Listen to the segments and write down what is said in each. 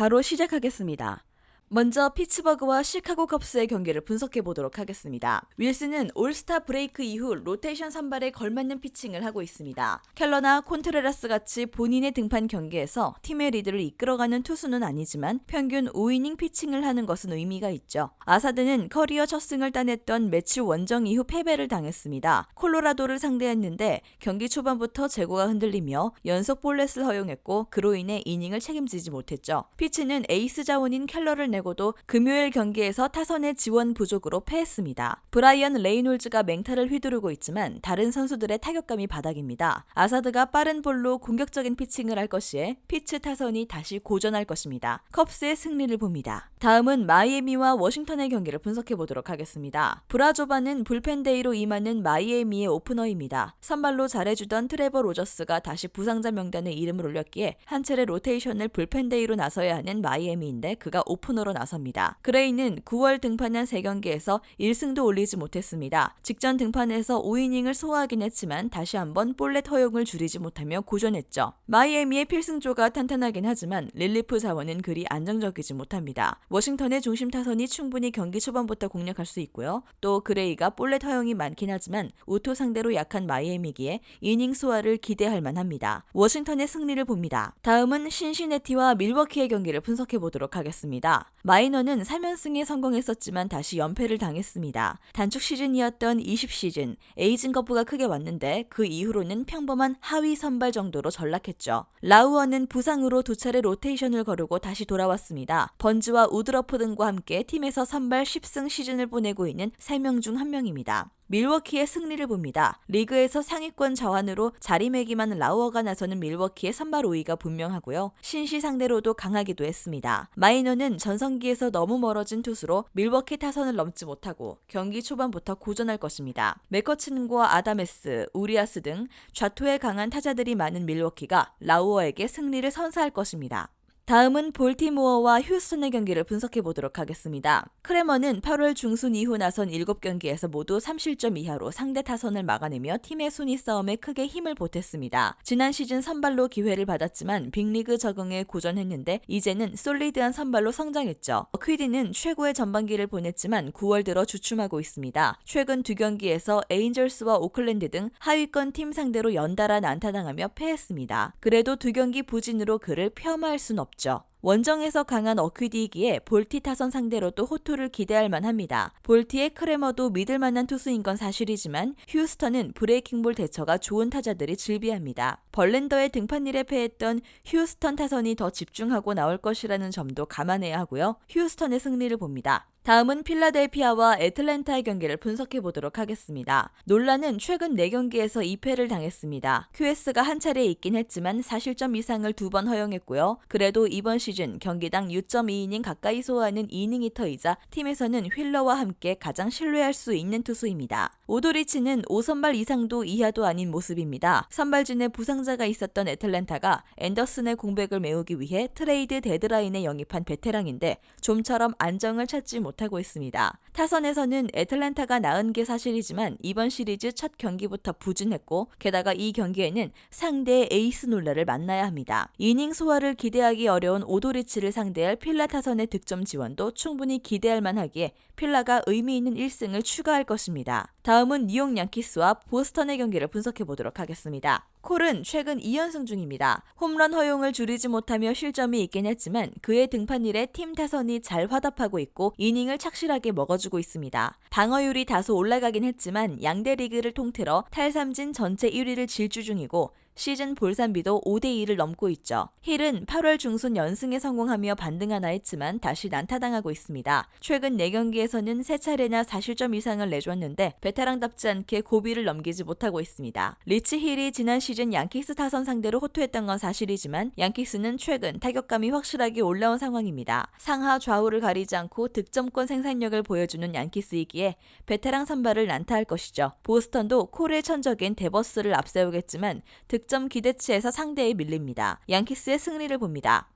바로 시작하겠습니다. 먼저 피츠버그와 시카고 컵스의 경기를 분석해 보도록 하겠습니다. 윌슨은 올스타 브레이크 이후 로테이션 선발에 걸맞는 피칭을 하고 있습니다. 켈러나 콘트레라스 같이 본인의 등판 경기에서 팀의 리드를 이끌어가는 투수는 아니지만 평균 5이닝 피칭을 하는 것은 의미가 있죠. 아사드는 커리어 첫 승을 따냈던 매치 원정 이후 패배를 당했습니다. 콜로라도를 상대했는데 경기 초반부터 제구가 흔들리며 연속 볼넷을 허용했고 그로 인해 이닝을 책임지지 못했죠. 피치는 에이스 자원인 켈러를 고도 금요일 경기에서 타선의 지원 부족으로 패했습니다. 브라이언 레이놀즈가 맹타를 휘두르고 있지만 다른 선수들의 타격감이 바닥입니다. 아사드가 빠른 볼로 공격적인 피칭을 할 것이에 피츠 타선이 다시 고전할 것입니다. 컵스의 승리를 봅니다. 다음은 마이애미와 워싱턴의 경기를 분석해 보도록 하겠습니다. 브라조바는 불펜데이로 임하는 마이애미의 오프너입니다. 선발로 잘해주던 트레버 로저스가 다시 부상자 명단에 이름을 올렸기에 한 차례 로테이션을 불펜데이로 나서야 하는 마이애미인데 그가 오프너로 나섭니다. 그레이는 9월 등판한 3경기에서 1승도 올리지 못했습니다. 직전 등판에서 5이닝을 소화하긴 했지만 다시 한번 볼넷 허용을 줄이지 못하며 고전했죠. 마이애미의 필승조가 탄탄하긴 하지만 릴리프 자원은 그리 안정적이지 못합니다. 워싱턴의 중심 타선이 충분히 경기 초반부터 공략할 수 있고요. 또 그레이가 볼넷 허용이 많긴 하지만 우투 상대로 약한 마이애미기에 이닝 소화를 기대할 만합니다. 워싱턴의 승리를 봅니다. 다음은 신시내티와 밀워키의 경기를 분석해 보도록 하겠습니다. 마이너는 3연승에 성공했었지만 다시 연패를 당했습니다. 단축 시즌이었던 20시즌 에이징 거프가 크게 왔는데 그 이후로는 평범한 하위 선발 정도로 전락했죠. 라우어는 부상으로 2차례 로테이션을 거르고 다시 돌아왔습니다. 번즈와 우드러프 등과 함께 팀에서 선발 10승 시즌을 보내고 있는 3명 중 1명입니다. 밀워키의 승리를 봅니다. 리그에서 상위권 자완으로 자리매김한 라우어가 나서는 밀워키의 선발 5위가 분명하고요. 신시 상대로도 강하기도 했습니다. 마이너는 전성기에서 너무 멀어진 투수로 밀워키 타선을 넘지 못하고 경기 초반부터 고전할 것입니다. 맥커친과 아다메스, 우리아스 등 좌투에 강한 타자들이 많은 밀워키가 라우어에게 승리를 선사할 것입니다. 다음은 볼티모어와 휴스턴의 경기를 분석해 보도록 하겠습니다. 크레머는 8월 중순 이후 나선 7경기에서 모두 3실점 이하로 상대 타선을 막아내며 팀의 순위 싸움에 크게 힘을 보탰습니다. 지난 시즌 선발로 기회를 받았지만 빅리그 적응에 고전했는데 이제는 솔리드한 선발로 성장했죠. 퀴디는 최고의 전반기를 보냈지만 9월 들어 주춤하고 있습니다. 최근 2경기에서 에인절스와 오클랜드 등 하위권 팀 상대로 연달아 난타당하며 패했습니다. 그래도 2경기 부진으로 그를 폄하할 순 없죠. 원정에서 강한 어퀴디이기에 볼티 타선 상대로도 호투를 기대할 만합니다. 볼티의 크레머도 믿을 만한 투수인 건 사실이지만 휴스턴은 브레이킹볼 대처가 좋은 타자들이 즐비합니다. 벌랜더의 등판일에 패했던 휴스턴 타선이 더 집중하고 나올 것이라는 점도 감안해야 하고요. 휴스턴의 승리를 봅니다. 다음은 필라델피아와 애틀랜타의 경기를 분석해 보도록 하겠습니다. 놀라는 최근 4경기에서 2패를 당했습니다. QS가 한 차례 있긴 했지만 4실점 이상을 2번 허용했고요. 그래도 이번 시즌 경기당 6.2이닝 가까이 소화하는 이닝 히터이자 팀에서는 휠러와 함께 가장 신뢰할 수 있는 투수입니다. 오도리치는 5선발 이상도 이하도 아닌 모습입니다. 선발진에 부상자가 있었던 애틀랜타가 앤더슨의 공백을 메우기 위해 트레이드 데드라인에 영입한 베테랑인데 좀처럼 안정을 찾지 못하고 있습니다. 타선에서는 애틀랜타가 나은 게 사실이지만 이번 시리즈 첫 경기부터 부진했고 게다가 이 경기에는 상대의 에이스 놀라를 만나야 합니다. 이닝 소화를 기대하기 어려운 오도리치를 상대할 필라 타선의 득점 지원도 충분히 기대할 만하기에 필라가 의미 있는 1승을 추가할 것입니다. 다음은 뉴욕 양키스와 보스턴의 경기를 분석해 보도록 하겠습니다. 콜은 최근 2연승 중입니다. 홈런 허용을 줄이지 못하며 실점이 있긴 했지만 그의 등판일에 팀 타선이 잘 화답하고 있고 이닝을 착실하게 먹어주고 있습니다. 방어율이 다소 올라가긴 했지만 양대 리그를 통틀어 탈삼진 전체 1위를 질주 중이고 시즌 볼산비도 5대2를 넘고 있죠. 힐은 8월 중순 연승에 성공하며 반등하나 했지만 다시 난타당하고 있습니다. 최근 4경기에서는 3차례나 4실점 이상을 내줬는데 베테랑답지 않게 고비를 넘기지 못하고 있습니다. 리치 힐이 지난 시즌 양키스 타선 상대로 호투했던 건 사실이지만 양키스는 최근 타격감이 확실하게 올라온 상황입니다. 상하 좌우를 가리지 않고 득점권 생산력을 보여주는 양키스이기에 베테랑 선발을 난타할 것이죠. 보스턴도 콜의 천적인 데버스를 앞세우겠지만 득점 기대치에서 상대에 밀립니다. 양키스의 승리를 봅니다.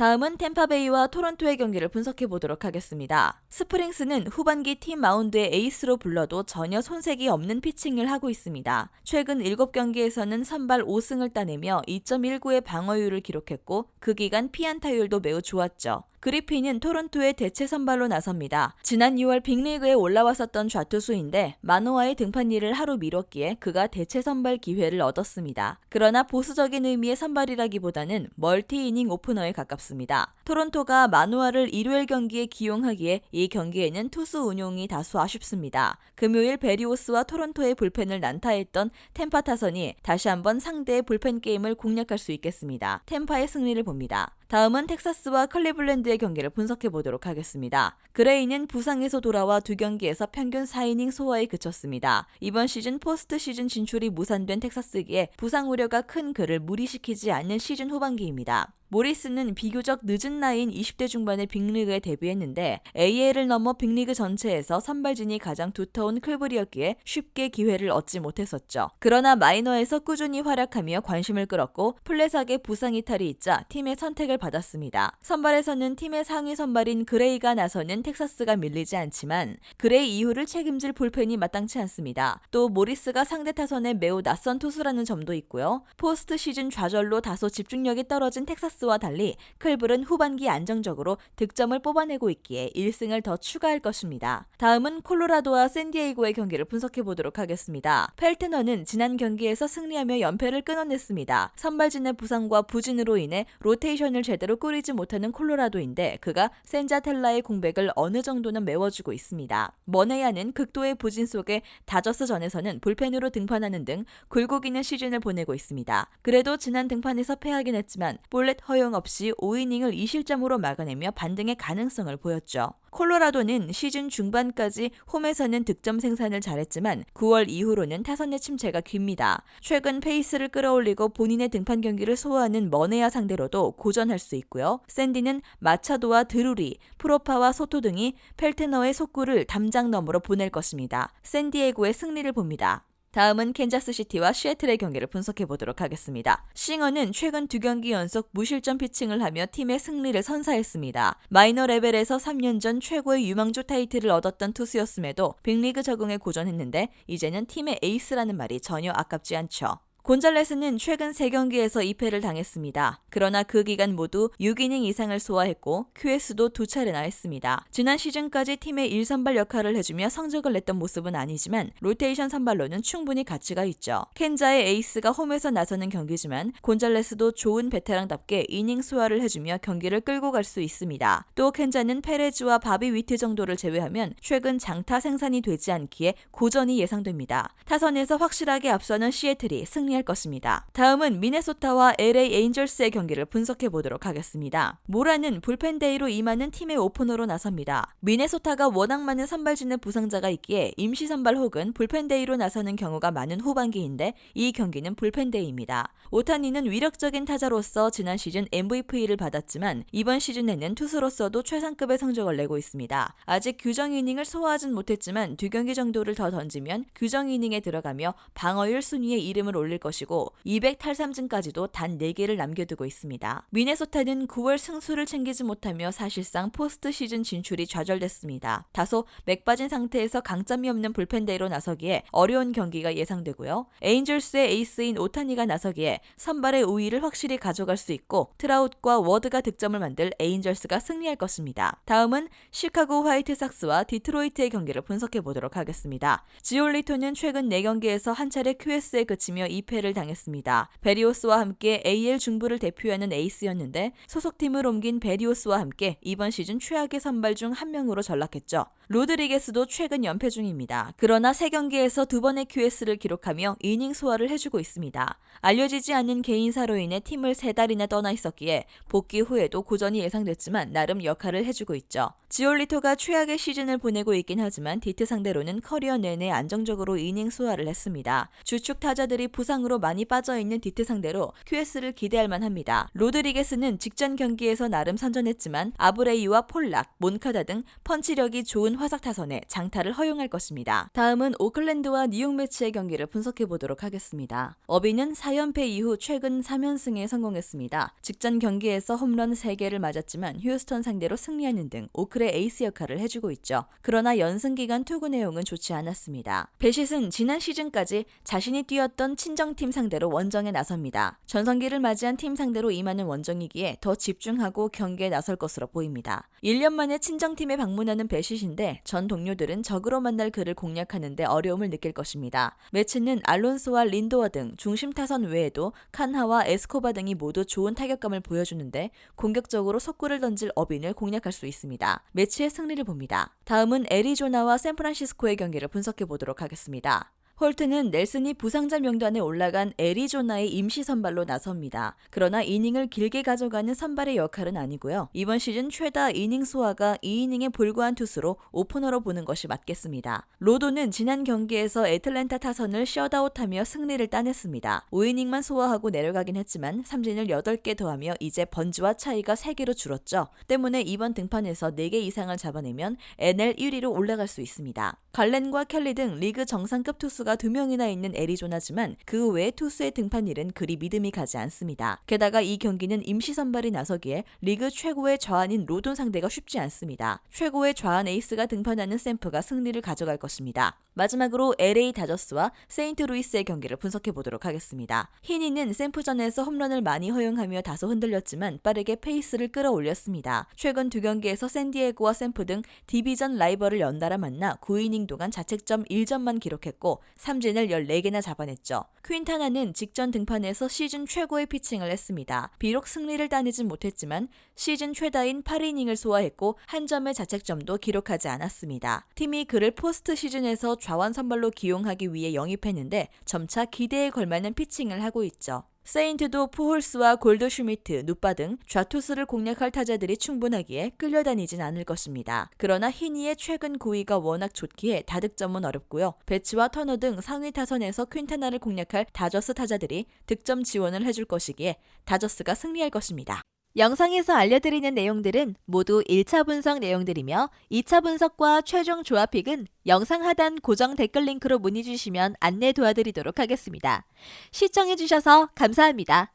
다음은 템파베이와 토론토의 경기를 분석해 보도록 하겠습니다. 스프링스는 후반기 팀 마운드의 에이스로 불러도 전혀 손색이 없는 피칭을 하고 있습니다. 최근 7경기에서는 선발 5승을 따내며 2.19의 방어율을 기록했고 그 기간 피안타율도 매우 좋았죠. 그리핀은 토론토의 대체 선발로 나섭니다. 지난 6월 빅리그에 올라왔었던 좌투수인데 마노아의 등판일을 하루 미뤘기에 그가 대체 선발 기회를 얻었습니다. 그러나 보수적인 의미의 선발이라기보다는 멀티이닝 오프너에 가깝습니다. 토론토가 마노아를 일요일 경기에 기용하기에 이 경기에는 투수 운용이 다소 아쉽습니다. 금요일 베리오스와 토론토의 불펜을 난타했던 템파 타선이 다시 한번 상대의 불펜 게임을 공략할 수 있겠습니다. 템파의 승리를 봅니다. 다음은 텍사스와 클리블랜드의 경기를 분석해 보도록 하겠습니다. 그레이는 부상에서 돌아와 두 경기에서 평균 4이닝 소화에 그쳤습니다. 이번 시즌 포스트 시즌 진출이 무산된 텍사스기에 부상 우려가 큰 그를 무리시키지 않는 시즌 후반기입니다. 모리스는 비교적 늦은 나이인 20대 중반의 빅리그에 데뷔했는데 AL을 넘어 빅리그 전체에서 선발진이 가장 두터운 클불이었기에 쉽게 기회를 얻지 못했었죠. 그러나 마이너에서 꾸준히 활약하며 관심을 끌었고 플랫하게 부상 이탈이 있자 팀의 선택을 받았습니다. 선발에서는 팀의 상위 선발인 그레이가 나서는 텍사스가 밀리지 않지만 그레이 이후를 책임질 불펜이 마땅치 않습니다. 또 모리스가 상대 타선에 매우 낯선 투수라는 점도 있고요. 포스트 시즌 좌절로 다소 집중력이 떨어진 텍사스와 달리 클불은 후반기 안정적으로 득점을 뽑아내고 있기에 1승을 더 추가할 것입니다. 다음은 콜로라도와 샌디에이고의 경기를 분석해 보도록 하겠습니다. 펠트너는 지난 경기에서 승리하며 연패를 끊어냈습니다. 선발진의 부상과 부진으로 인해 로테이션을 제대로 꾸리지 못하는 콜로라도인데 그가 센자텔라의 공백을 어느 정도는 메워주고 있습니다. 머네야는 극도의 부진 속에 다저스전에서는 불펜으로 등판하는 등 굴곡이는 시즌을 보내고 있습니다. 그래도 지난 등판에서 패하긴 했지만 볼넷 허용 없이 5이닝을 2실점으로 막아내며 반등의 가능성을 보였죠. 콜로라도는 시즌 중반까지 홈에서는 득점 생산을 잘했지만 9월 이후로는 타선의 침체가 깁니다. 최근 페이스를 끌어올리고 본인의 등판 경기를 소화하는 머네야 상대로도 고전할 수 있고요. 샌디는 마차도와 드루리, 프로파와 소토 등이 펠트너의 속구를 담장 너머로 보낼 것입니다. 샌디에고의 승리를 봅니다. 다음은 캔자스시티와 시애틀의 경기를 분석해 보도록 하겠습니다. 싱어는 최근 2경기 연속 무실점 피칭을 하며 팀의 승리를 선사했습니다. 마이너 레벨에서 3년 전 최고의 유망주 타이틀을 얻었던 투수였음에도 빅리그 적응에 고전했는데 이제는 팀의 에이스라는 말이 전혀 아깝지 않죠. 곤잘레스는 최근 3경기에서 2패를 당했습니다. 그러나 그 기간 모두 6이닝 이상을 소화했고 QS도 2차례나 했습니다. 지난 시즌까지 팀의 1선발 역할을 해주며 성적을 냈던 모습은 아니지만 로테이션 선발로는 충분히 가치가 있죠. 켄자의 에이스가 홈에서 나서는 경기지만 곤잘레스도 좋은 베테랑답게 이닝 소화를 해주며 경기를 끌고 갈 수 있습니다. 또 켄자는 페레즈와 바비 위트 정도를 제외하면 최근 장타 생산이 되지 않기에 고전이 예상됩니다. 타선에서 확실하게 앞서는 시애틀이 승리할 것입니다. 다음은 미네소타와 LA 에인절스의 경기를 분석해 보도록 하겠습니다. 모라는 불펜데이로 임하는 팀의 오프너로 나섭니다. 미네소타가 워낙 많은 선발진의 부상자가 있기에 임시 선발 혹은 불펜데이로 나서는 경우가 많은 후반기인데 이 경기는 불펜데이입니다. 오타니는 위력적인 타자로서 지난 시즌 MVP를 받았지만 이번 시즌에는 투수로서도 최상급의 성적을 내고 있습니다. 아직 규정 이닝을 소화하진 못했지만 2경기 정도를 더 던지면 규정 이닝에 들어가며 방어율 순위에 이름을 올릴 것이고 200탈삼진까지도 단 4개를 남겨두고 있습니다. 미네소타는 9월 승수를 챙기지 못하며 사실상 포스트 시즌 진출이 좌절됐습니다. 다소 맥빠진 상태에서 강점이 없는 불펜데이로 나서기에 어려운 경기가 예상되고요. 에인절스의 에이스인 오타니가 나서기에 선발의 우위를 확실히 가져갈 수 있고 트라웃과 워드가 득점을 만들 에인절스가 승리할 것입니다. 다음은 시카고 화이트삭스와 디트로이트의 경기를 분석해 보도록 하겠습니다. 지올리토는 최근 4경기에서 한 차례 QS에 그치며 2패를 당했습니다. 베리오스와 함께 AL 중부를 대표하는 에이스였는데 소속팀을 옮긴 베리오스와 함께 이번 시즌 최악의 선발 중 한 명으로 전락했죠. 로드리게스도 최근 연패 중입니다. 그러나 3경기에서 2번의 QS를 기록하며 이닝 소화를 해주고 있습니다. 알려지지 않는 개인사로 인해 팀을 3달이나 떠나 있었기에 복귀 후에도 고전이 예상됐지만 나름 역할을 해주고 있죠. 지올리토가 최악의 시즌을 보내고 있긴 하지만 디트 상대로는 커리어 내내 안정적으로 이닝 소화를 했습니다. 주축 타자들이 부상으로 많이 빠져있는 디트 상대로 QS를 기대할 만합니다. 로드리게스는 직전 경기에서 나름 선전했지만 아브레이와 폴락, 몬카다 등 펀치력이 좋은 화삭 타선에 장타를 허용할 것입니다. 다음은 오클랜드와 뉴욕 매치의 경기를 분석해 보도록 하겠습니다. 어비는 4연패 이후 최근 3연승에 성공했습니다. 직전 경기에서 홈런 3개를 맞았지만 휴스턴 상대로 승리하는 등 오클의 에이스 역할을 해주고 있죠. 그러나 연승 기간 투구 내용은 좋지 않았습니다. 베싯은 지난 시즌까지 자신이 뛰었던 친정팀 상대로 원정에 나섭니다. 전성기를 맞이한 팀 상대로 임하는 원정이기에 더 집중하고 경기에 나설 것으로 보입니다. 1년 만에 친정팀에 방문하는 베싯인데 전 동료들은 적으로 만날 그를 공략하는 데 어려움을 느낄 것입니다. 매치는 알론소와 린도어 등 중심 타선 외에도 칸하와 에스코바 등이 모두 좋은 타격감을 보여주는데 공격적으로 속구를 던질 어빈을 공략할 수 있습니다. 매치의 승리를 봅니다. 다음은 애리조나와 샌프란시스코의 경기를 분석해 보도록 하겠습니다. 홀트는 넬슨이 부상자 명단에 올라간 애리조나의 임시 선발로 나섭니다. 그러나 이닝을 길게 가져가는 선발의 역할은 아니고요. 이번 시즌 최다 이닝 소화가 2이닝에 불과한 투수로 오프너로 보는 것이 맞겠습니다. 로도는 지난 경기에서 애틀랜타 타선을 셧아웃하며 승리를 따냈습니다. 5이닝만 소화하고 내려가긴 했지만 삼진을 8개 더하며 이제 번지와 차이가 3개로 줄었죠. 때문에 이번 등판에서 4개 이상을 잡아내면 NL 1위로 올라갈 수 있습니다. 갈렌과 켈리 등 리그 정상급 투수가 2명이나 있는 애리조나지만 그 외 투수의 등판일은 그리 믿음이 가지 않습니다. 게다가 이 경기는 임시 선발이 나서기에 리그 최고의 좌완인 로돈 상대가 쉽지 않습니다. 최고의 좌완 에이스가 등판하는 샘프가 승리를 가져갈 것입니다. 마지막으로 LA 다저스와 세인트루이스의 경기를 분석해 보도록 하겠습니다. 히니는 샘프전에서 홈런을 많이 허용하며 다소 흔들렸지만 빠르게 페이스를 끌어올렸습니다. 최근 2경기에서 샌디에고와 샘프 등 디비전 라이벌을 연달아 만나 9이닝 동안 자책점 1점만 기록했고 삼진을 14개나 잡아냈죠. 퀸타나는 직전 등판에서 시즌 최고의 피칭을 했습니다. 비록 승리를 따내진 못했지만 시즌 최다인 8이닝을 소화했고 한 점의 자책점도 기록하지 않았습니다. 팀이 그를 포스트 시즌에서 좌완 선발로 기용하기 위해 영입했는데 점차 기대에 걸맞는 피칭을 하고 있죠. 세인트도 푸홀스와 골드슈미트, 누빠 등 좌투수를 공략할 타자들이 충분하기에 끌려다니진 않을 것입니다. 그러나 히니의 최근 9위가 워낙 좋기에 다득점은 어렵고요. 배치와 터너 등 상위 타선에서 퀸타나를 공략할 다저스 타자들이 득점 지원을 해줄 것이기에 다저스가 승리할 것입니다. 영상에서 알려드리는 내용들은 모두 1차 분석 내용들이며 2차 분석과 최종 조합픽은 영상 하단 고정 댓글 링크로 문의 주시면 안내 도와드리도록 하겠습니다. 시청해주셔서 감사합니다.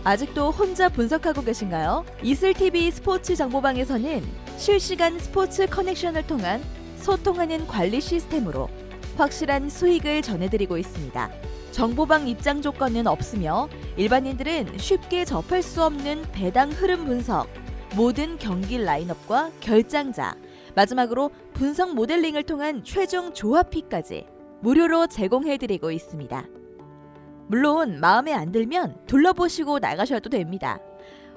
아직도 혼자 분석하고 계신가요? 이슬TV 스포츠 정보방에서는 실시간 스포츠 커넥션을 통한 소통하는 관리 시스템으로 확실한 수익을 전해드리고 있습니다. 정보방 입장 조건은 없으며 일반인들은 쉽게 접할 수 없는 배당 흐름 분석, 모든 경기 라인업과 결장자, 마지막으로 분석 모델링을 통한 최종 조합픽까지 무료로 제공해드리고 있습니다. 물론 마음에 안 들면 둘러보시고 나가셔도 됩니다.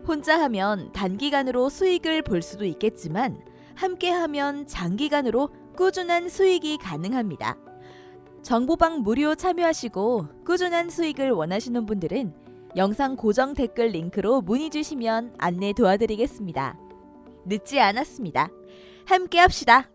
혼자 하면 단기간으로 수익을 볼 수도 있겠지만 함께하면 장기간으로 꾸준한 수익이 가능합니다. 정보방 무료 참여하시고 꾸준한 수익을 원하시는 분들은 영상 고정 댓글 링크로 문의 주시면 안내 도와드리겠습니다. 늦지 않았습니다. 함께 합시다.